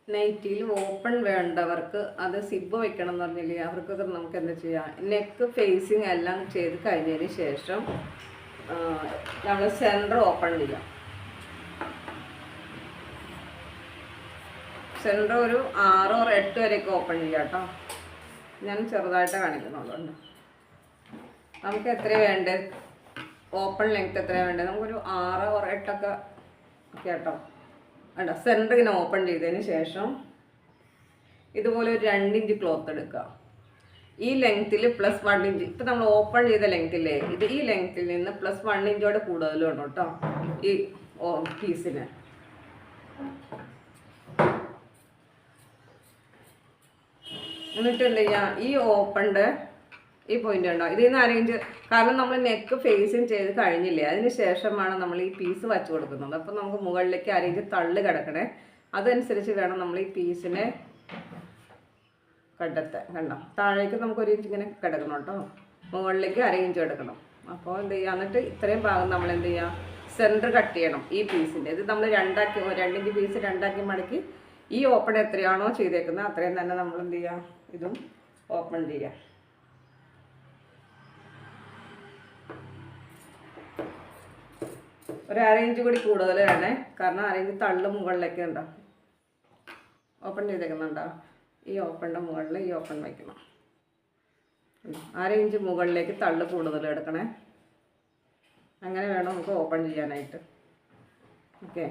നൈറ്റിയിൽ open വേണ്ടവർക്ക് അത് zip വെക്കണം എന്ന് പറഞ്ഞില്ലേ, അവർക്കൊക്കെ നമുക്ക് എന്താ ചെയ്യാം, നെക്ക് ഫേസിങ് എല്ലാം ചെയ്ത് കഴിഞ്ഞതിന് ശേഷം നമ്മൾ സെൻറ്റർ ഓപ്പൺ ചെയ്യാം. സെൻറ്റർ ഒരു 6 or 8 വരെയൊക്കെ ഓപ്പൺ ചെയ്യാം കേട്ടോ. ഞാൻ ചെറുതായിട്ട് കാണിക്കുന്നുള്ളൂ. നമുക്ക് എത്രയാണ് വേണ്ടത്, ഓപ്പൺ ലെങ്ത് എത്രയാണ് വേണ്ടത്, നമുക്കൊരു 6 or 8 ഒക്കെ കേട്ടോ. വേണ്ട, സെൻറ്റർ ഇങ്ങനെ ഓപ്പൺ ചെയ്തതിന് ശേഷം ഇതുപോലെ ഒരു 2 ഇഞ്ച് ക്ലോത്ത് എടുക്കുക. ഈ ലെങ്ത്തിൽ +1 ഇഞ്ച്, ഇപ്പം നമ്മൾ ഓപ്പൺ ചെയ്ത ലെങ്ത്തില്ലേ, ഇത് ഈ ലെങ്ത്തിൽ നിന്ന് +1 ഇഞ്ചോടെ കൂടുതൽ വേണം കേട്ടോ ഈ പീസിന്. എന്നിട്ട് എന്ത് ചെയ്യുക, ഈ ഓപ്പണിൻ്റെ ഈ പോയിന്റ് ഉണ്ടോ, ഇതിൽ നിന്ന് അരയിഞ്ച്, കാരണം നമ്മൾ നെക്ക് ഫേസിങ് ചെയ്ത് കഴിഞ്ഞില്ലേ, അതിന് ശേഷമാണ് നമ്മൾ ഈ പീസ് വച്ച് കൊടുക്കുന്നത്. അപ്പം നമുക്ക് മുകളിലേക്ക് അരയിഞ്ച് തള്ളി കിടക്കണേ, അതനുസരിച്ച് വേണം നമ്മൾ ഈ പീസിനെ കണ്ടെത്താൻ. കണ്ടോ, താഴേക്ക് നമുക്ക് 1 ഇഞ്ച് ഇങ്ങനെ കിടക്കണം കേട്ടോ, മുകളിലേക്ക് അരയിഞ്ച് എടുക്കണം. അപ്പോൾ എന്ത് ചെയ്യുക, എന്നിട്ട് ഇത്രയും ഭാഗം നമ്മൾ എന്ത് ചെയ്യുക, സെൻറ്റർ കട്ട് ചെയ്യണം ഈ പീസിൻ്റെ. ഇത് നമ്മൾ 2 ഇഞ്ച് പീസ് 2 മടക്കി ഈ ഓപ്പൺ എത്രയാണോ ചെയ്തേക്കുന്നത് അത്രയും തന്നെ നമ്മൾ എന്ത് ചെയ്യുക, ഇതും ഓപ്പൺ ചെയ്യുക. ഒരു 1/2 ഇഞ്ച് കൂടി കൂടുതൽ വേണേ, കാരണം 1/2 ഇഞ്ച് തള്ളു മുകളിലേക്ക് ഉണ്ടോ ഓപ്പൺ ചെയ്തേക്കുന്നുണ്ടോ, ഈ ഓപ്പണിൻ്റെ മുകളിൽ ഈ ഓപ്പൺ വയ്ക്കണം. 1/2 ഇഞ്ച് മുകളിലേക്ക് തള്ളു കൂടുതൽ എടുക്കണേ, അങ്ങനെ വേണം നമുക്ക് ഓപ്പൺ ചെയ്യാനായിട്ട്. ഓക്കെ,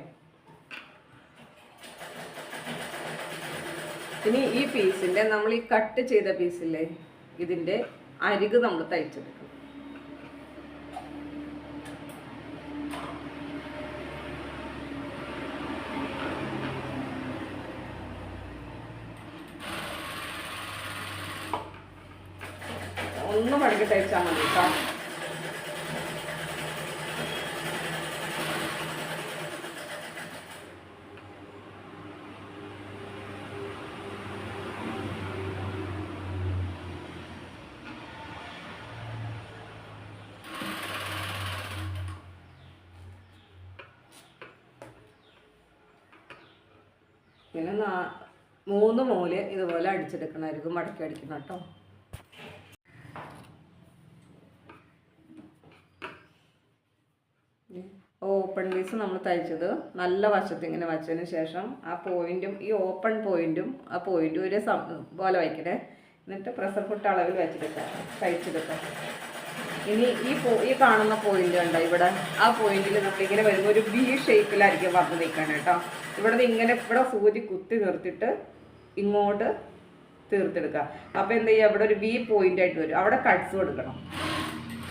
ഇനി ഈ പീസിൻ്റെ നമ്മൾ ഈ കട്ട് ചെയ്ത പീസില്ലേ, ഇതിൻ്റെ അരിക് നമ്മൾ തയ്ച്ചെടുക്കണം. ഒന്ന് മടക്കി തയ്ച്ചാൽ മതി കേട്ടോ. പിന്നെ 3 മൂല ഇതുപോലെ അടിച്ചെടുക്കണമായിരിക്കും, മടക്കി അടിക്കണം കേട്ടോ. ഓപ്പൺ പീസ് നമ്മൾ തയ്ച്ചത് നല്ല വശത്ത് ഇങ്ങനെ വച്ചതിന് ശേഷം ആ പോയിന്റും ഈ ഓപ്പൺ പോയിന്റും ആ പോയിന്റും ഒരു പോലെ വയ്ക്കണേ. എന്നിട്ട് പ്രഷർ ഫുട്ട് അളവിൽ വെച്ചെടുക്കാം, തയ്ച്ചെടുക്കാം. ഇനി ഈ കാണുന്ന പോയിന്റ് ഉണ്ടോ ഇവിടെ, ആ പോയിന്റിൽ നമ്മളിങ്ങനെ വരുമ്പോൾ ഒരു ബി ഷേപ്പിലായിരിക്കും വന്ന് നിൽക്കണം കേട്ടോ. ഇവിടെ സൂചി കുത്തി നിർത്തിയിട്ട് ഇങ്ങോട്ട് തീർത്തെടുക്കുക. അപ്പോൾ എന്ത് ചെയ്യുക, ഇവിടെ ഒരു ബി പോയിന്റ് ആയിട്ട് വരും, അവിടെ കട്ട്സ് കൊടുക്കണം.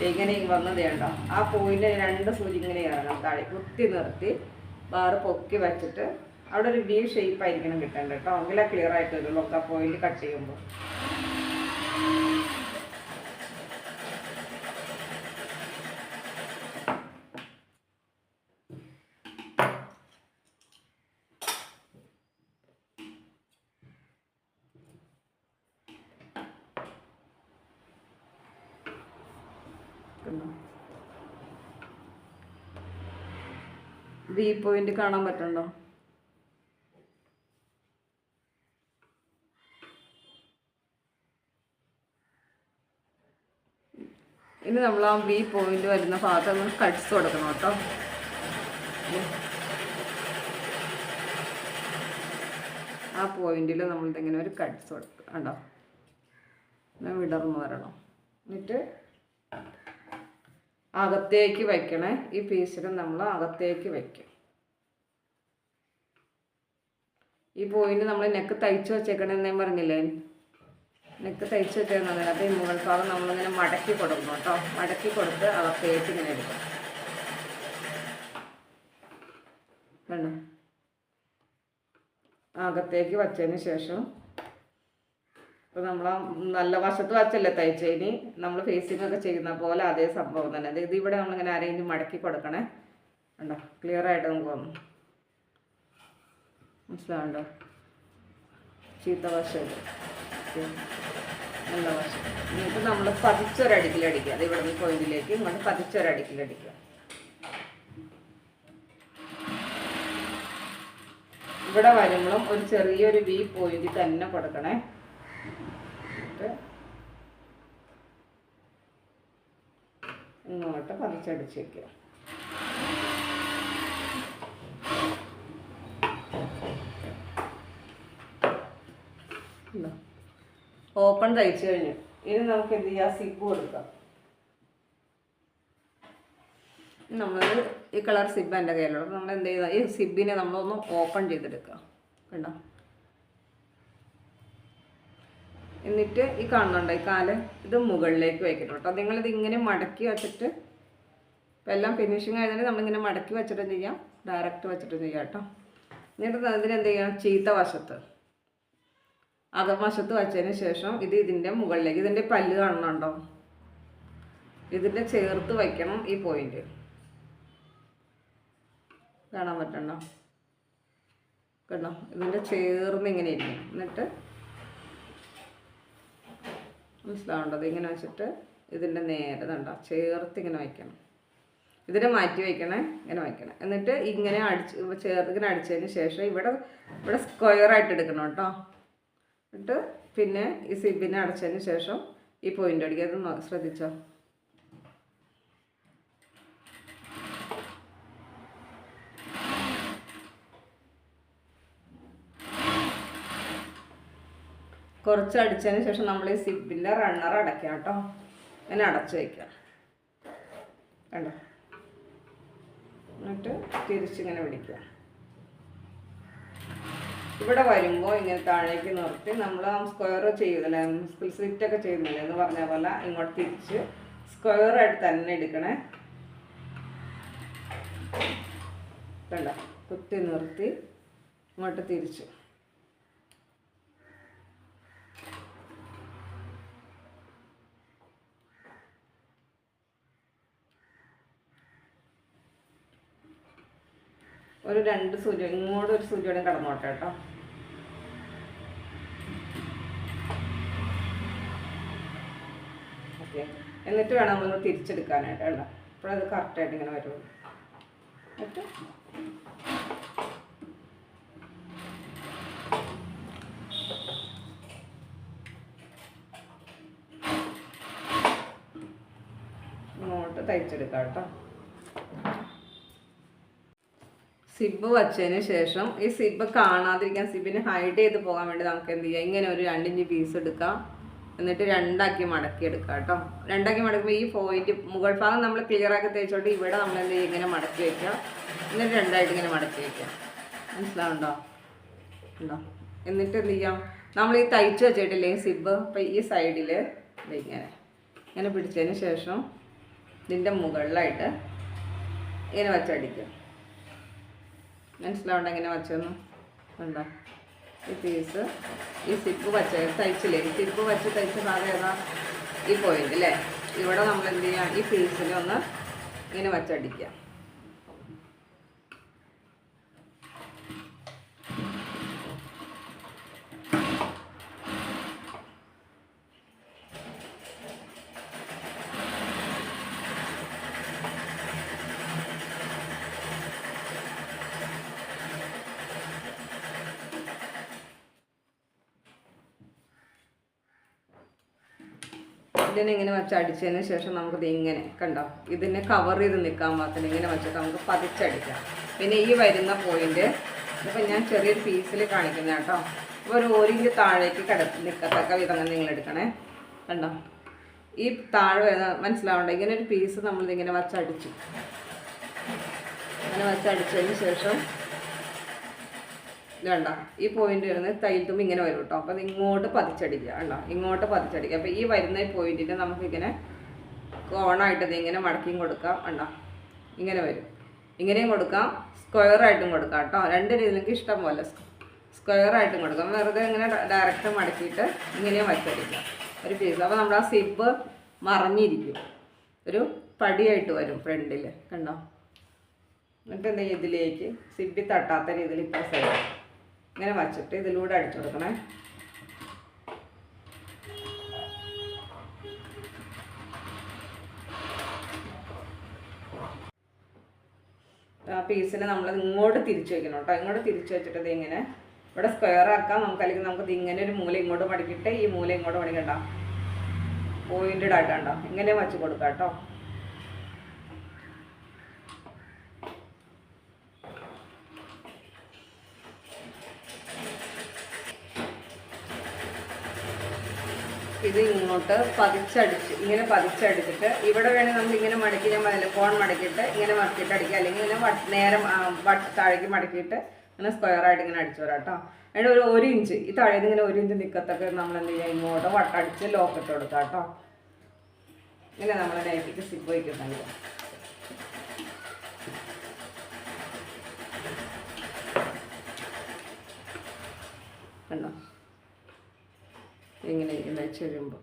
ഇങ്ങനെ വന്നത് ഉണ്ടോ, ആ പോയിന്റ് 2 സൂചി ഇങ്ങനെ ഇറങ്ങണം, താഴെ കുത്തി നിർത്തി ബാറ് പൊക്കി വെച്ചിട്ട് അവിടെ ഒരു ബി ഷേപ്പ് ആയിരിക്കണം കിട്ടേണ്ടത് കേട്ടോ. എങ്കിലേ ക്ലിയർ ആയിട്ട് വരുള്ളൂ ആ പോയിന്റ് കട്ട് ചെയ്യുമ്പോൾ. ബി പോയിന്റ് കാണാൻ പറ്റുന്നുണ്ടോ? ഇനി നമ്മൾ ആ ബി പോയിന്റ് വരുന്ന ഭാഗത്ത് നമ്മൾ കട്ട്സ് കൊടുക്കണം കേട്ടോ. ആ പോയിന്റിൽ നമ്മളിതിങ്ങനെ ഒരു കട്ട്സ് കൊടുക്കുക കണ്ടോ, വിടർന്ന് വരണം. എന്നിട്ട് അകത്തേക്ക് വയ്ക്കണേ, ഈ പീസിലും നമ്മൾ അകത്തേക്ക് വയ്ക്കും. ഈ പോയിന്റ് നമ്മൾ നെക്ക് തയ്ച്ച് വെച്ചേക്കണെന്ന് ഞാൻ പറഞ്ഞില്ലേ, നെക്ക് തയ്ച്ച് വെച്ചേക്കുന്നത്. അപ്പോൾ ഈ മുകൾ ഭാഗം നമ്മളിങ്ങനെ മടക്കി കൊടുക്കണം കേട്ടോ. മടക്കി കൊടുത്ത് അകത്തേക്ക് ഇങ്ങനെ എടുക്കും. വേണം അകത്തേക്ക് വച്ചതിന് ശേഷം ഇപ്പോൾ നമ്മൾ നല്ല വശത്ത് വച്ചല്ലേ തയ്ച്ചതിന് നമ്മൾ ഫേസിങ് ഒക്കെ ചെയ്യുന്ന പോലെ അതേ സംഭവം തന്നെ. ഇത് ഇവിടെ നമ്മളിങ്ങനെ അരയിഞ്ച് മടക്കി കൊടുക്കണേ. ഉണ്ടോ, ക്ലിയർ ആയിട്ട് നമുക്ക് വന്നു, മനസ്സിലാവുണ്ടോ? ചീത്ത വശം നല്ല വശം. എന്നിട്ട് നമ്മൾ പതിച്ചൊരടിക്കലടിക്കുക. അത് ഇവിടെ നിന്ന് പോയിന്റിലേക്ക് ഇങ്ങോട്ട് പതിച്ചൊരടിക്കലടിക്കുക. ഇവിടെ വരുമ്പോഴും ഒരു ചെറിയൊരു വി പോയിന്റ് തന്നെ കൊടുക്കണേ. ഇങ്ങോട്ട് പതിച്ചടിച്ച് വയ്ക്കുക. ഓപ്പൺ തയ്ച്ചു കഴിഞ്ഞു. ഇനി നമുക്ക് എന്ത് ചെയ്യാം, സിബ് കൊടുക്കാം. നമ്മൾ ഈ കളർ സിബ് എൻ്റെ കയ്യിലുള്ളത്. നമ്മൾ എന്ത് ചെയ്യുക, ഈ സിബിനെ നമ്മളൊന്ന് ഓപ്പൺ ചെയ്തെടുക്കാം. കണ്ടോ? എന്നിട്ട് ഈ കാണുന്നുണ്ടോ ഈ കാല്, ഇത് മുകളിലേക്ക് വയ്ക്കണം കേട്ടോ. നിങ്ങളിത് ഇങ്ങനെ മടക്കി വെച്ചിട്ട്, ഇപ്പം എല്ലാം ഫിനിഷിങ് ആയതുകൊണ്ട് നമ്മളിങ്ങനെ മടക്കി വെച്ചിട്ടും ചെയ്യാം, ഡയറക്റ്റ് വെച്ചിട്ടും ചെയ്യാം കേട്ടോ. എന്നിട്ട് അതിനെന്ത് ചെയ്യാം, ചീത്ത വശത്ത് അകംവശത്ത് വച്ചതിന് ശേഷം ഇത് ഇതിൻ്റെ മുകളിലേക്ക്, ഇതിൻ്റെ പല്ല് കാണുന്നുണ്ടോ, ഇതിൻ്റെ ചേർത്ത് വയ്ക്കണം ഈ പോയിന്റ്. കാണാൻ പറ്റണ്ടോ? കണ്ടോ? ഇതിൻ്റെ ചേർന്ന് ഇങ്ങനെ ഇരിക്കും. എന്നിട്ട് മനസ്സിലാവേണ്ടത് ഇങ്ങനെ വെച്ചിട്ട് ഇതിൻ്റെ നേരെ കണ്ടോ ചേർത്ത് ഇങ്ങനെ വയ്ക്കണം. ഇതിനെ മാറ്റി വയ്ക്കണേ, ഇങ്ങനെ വയ്ക്കണം. എന്നിട്ട് ഇങ്ങനെ ചേർത്ത് അടിച്ചതിന് ശേഷം ഇവിടെ സ്ക്വയറായിട്ട് എടുക്കണം കേട്ടോ. എന്നിട്ട് പിന്നെ ഈ സിബിനെ അടച്ചതിന് ശേഷം ഈ പോയിന്റ് അടിക്കുക. അത് ശ്രദ്ധിച്ചോ? കുറച്ച് അടിച്ചതിന് ശേഷം നമ്മൾ ഈ സിബിൻ്റെ റണ്ണർ അടയ്ക്കാം കേട്ടോ. അങ്ങനെ അടച്ചു വയ്ക്കാം. കണ്ടോ? എന്നിട്ട് തിരിച്ചിങ്ങനെ പിടിക്കുക. ഇവിടെ വരുമ്പോൾ ഇങ്ങനെ താഴേക്ക് നിർത്തി നമ്മൾ സ്ക്വയർ ചെയ്തില്ലേ, സ്ലിറ്റൊക്കെ ചെയ്യുന്നില്ലേ എന്ന് പറഞ്ഞ പോലെ ഇങ്ങോട്ട് തിരിച്ച് സ്ക്വയറായിട്ട് തന്നെ എടുക്കണേ. കണ്ടോ? കുത്തി നിർത്തി ഇങ്ങോട്ട് തിരിച്ചു. ഒരു 2 സൂചി ഇങ്ങോട്ട് ഒരു സൂചിയോടെ കടന്നോട്ടെ കേട്ടോ. ഓക്കെ. എന്നിട്ട് വേണം നമ്മൾ തിരിച്ചെടുക്കാനായിട്ട് കേട്ടോ. അപ്പോഴത് കറക്റ്റായിട്ട് ഇങ്ങനെ വരുള്ളൂ. എന്നിട്ട് ഇങ്ങോട്ട് തയ്ച്ചെടുക്കാം കേട്ടോ. സിബ് വച്ചതിന് ശേഷം ഈ സിബ് കാണാതിരിക്കാൻ, സിബിനെ ഹൈഡ് ചെയ്ത് പോകാൻ വേണ്ടി നമുക്ക് എന്ത് ചെയ്യാം, ഇങ്ങനെ ഒരു 2 ഇഞ്ച് പീസ് എടുക്കാം. എന്നിട്ട് 2ആക്കി മടക്കി എടുക്കാം കേട്ടോ. 2ആക്കി മടക്കുമ്പോൾ ഈ പോയിന്റ് മുകൾ ഭാഗം നമ്മൾ ക്ലിയർ ആക്കി തേച്ചോട്ട് ഇവിടെ നമ്മൾ എന്ത് ചെയ്യും, ഇങ്ങനെ മടക്കി വയ്ക്കുക. എന്നിട്ട് 2ആയിട്ട് ഇങ്ങനെ മടക്കി വയ്ക്കാം. മനസ്സിലാവുണ്ടോ? ഉണ്ടോ? എന്നിട്ട് എന്ത് ചെയ്യാം, നമ്മൾ ഈ തയ്ച്ച് വെച്ചിട്ടില്ലേ സിബ്, അപ്പം ഈ സൈഡിൽ ഇങ്ങനെ പിടിച്ചതിന് ശേഷം ഇതിൻ്റെ മുകളിലായിട്ട് ഇങ്ങനെ വച്ചടിക്കുക. മനസ്സിലാവണ്ട എങ്ങനെ വച്ചൊന്നും ഉണ്ടോ? ഈ പീസ് ഈ സിബ് വച്ച് തയ്ച്ചില്ലേ, ഈ സിബ് വച്ച് തയ്ച്ച ഭാഗം ഏതാ, ഈ പോയിന്റ് അല്ലേ. ഇവിടെ നമ്മൾ എന്ത് ചെയ്യാം, ഈ പീസിനെ ഒന്ന് ഇങ്ങനെ വച്ചടിക്കാം. ഇതിനെ ഇങ്ങനെ വെച്ച് അടിച്ചതിന് ശേഷം നമുക്കിത് ഇങ്ങനെ കണ്ടോ, ഇതിനെ കവർ ചെയ്ത് നിൽക്കാൻ പാകത്തിന് ഇങ്ങനെ വെച്ചിട്ട് നമുക്ക് പതിച്ചടിക്കാം. പിന്നെ ഈ വരുന്ന പോയിന്റ് ഇപ്പം ഞാൻ ചെറിയൊരു പീസിൽ കാണിക്കുന്ന കേട്ടോ. അപ്പോൾ ഒരു 1 ഇഞ്ച് താഴേക്ക് നിൽക്കത്തക്ക വിധം നിങ്ങൾ എടുക്കണേ. കണ്ടോ? ഈ താഴെ മനസ്സിലാവണ്ട, ഇങ്ങനെ ഒരു പീസ് നമ്മളിതിങ്ങനെ വച്ചടിച്ചു. അങ്ങനെ വച്ചടിച്ചതിന് ശേഷം വേണ്ട ഈ പോയിന്റ് വരുന്നത് തയ്യൽ തുമ്പ് ഇങ്ങനെ വരും കേട്ടോ. അപ്പോൾ അത് ഇങ്ങോട്ട് പതിച്ചടിക്കുക. കണ്ടോ? ഇങ്ങോട്ട് പതിച്ചടിക്കുക. അപ്പോൾ ഈ വരുന്ന പോയിന്റിന് നമുക്കിങ്ങനെ കോണായിട്ട് ഇങ്ങനെ മടക്കിയും കൊടുക്കാം. കണ്ടോ? ഇങ്ങനെ വരും. ഇങ്ങനെയും കൊടുക്കാം, സ്ക്വയറായിട്ടും കൊടുക്കാം കേട്ടോ. 2 രീതിയിൽ നിങ്ങൾക്ക് ഇഷ്ടം പോലെ സ്ക്വയറായിട്ടും കൊടുക്കാം. വെറുതെ ഇങ്ങനെ ഡയറക്റ്റ് മടക്കിയിട്ട് ഇങ്ങനെയും വച്ചടിക്കാം ഒരു പീസ്. അപ്പോൾ നമ്മുടെ ആ സിബ് മറിഞ്ഞിരിക്കും, ഒരു പടിയായിട്ട് വരും ഫ്രണ്ടിൽ. കണ്ടോ? എന്നിട്ട് എന്താ ഇതിലേക്ക് സിബി തട്ടാത്ത രീതിയിൽ ഇപ്പോൾ സൈഡ് ഇങ്ങനെ വച്ചിട്ട് ഇതിലൂടെ അടിച്ചു കൊടുക്കണേ. പീസിനെ നമ്മൾ ഇങ്ങോട്ട് തിരിച്ചു വെക്കണം കേട്ടോ. ഇങ്ങോട്ട് തിരിച്ചു വെച്ചിട്ട് ഇത് ഇങ്ങനെ ഇവിടെ സ്ക്വയർ ആക്കാം നമുക്ക്. അല്ലെങ്കിൽ നമുക്ക് ഇങ്ങനെ ഒരു മൂല ഇങ്ങോട്ട് മടക്കിയിട്ട് ഈ മൂല ഇങ്ങോട്ട് മടക്കണ്ട, പോയിന്റഡ് ആയിട്ടാണ്ടോ ഇങ്ങനെ വച്ച് കൊടുക്കാം കേട്ടോ. ഇത് ഇങ്ങോട്ട് ഇങ്ങനെ പതിച്ചടിച്ചിട്ട് ഇവിടെ വേണമെങ്കിൽ നമുക്ക് ഇങ്ങനെ മടക്കി, ഞാൻ പറഞ്ഞില്ല കോൺ മടക്കിയിട്ട് ഇങ്ങനെ മടക്കിയിട്ട് അടിക്കുക, അല്ലെങ്കിൽ ഇങ്ങനെ നേരെ താഴേക്ക് മടക്കിയിട്ട് ഇങ്ങനെ സ്ക്വയറായിട്ട് ഇങ്ങനെ അടിച്ചു വരാം കേട്ടോ. അതിൻ്റെ ഒരു ഇഞ്ച് ഈ താഴേന്ന് ഇങ്ങനെ 1 ഇഞ്ച് നിൽക്കത്തൊക്കെ നമ്മൾ എന്ത് ചെയ്യുക, ഇങ്ങോട്ട് വട്ടടിച്ച് ലോക്കിട്ട് കൊടുക്കാം കേട്ടോ. ഇങ്ങനെ നമ്മൾ നൈറ്റിക്ക് സിബ് വയ്ക്കുന്നുണ്ട്. കണ്ടോ ഇങ്ങനെ ഇരിക്കുന്ന വെച്ച് വരുമ്പോൾ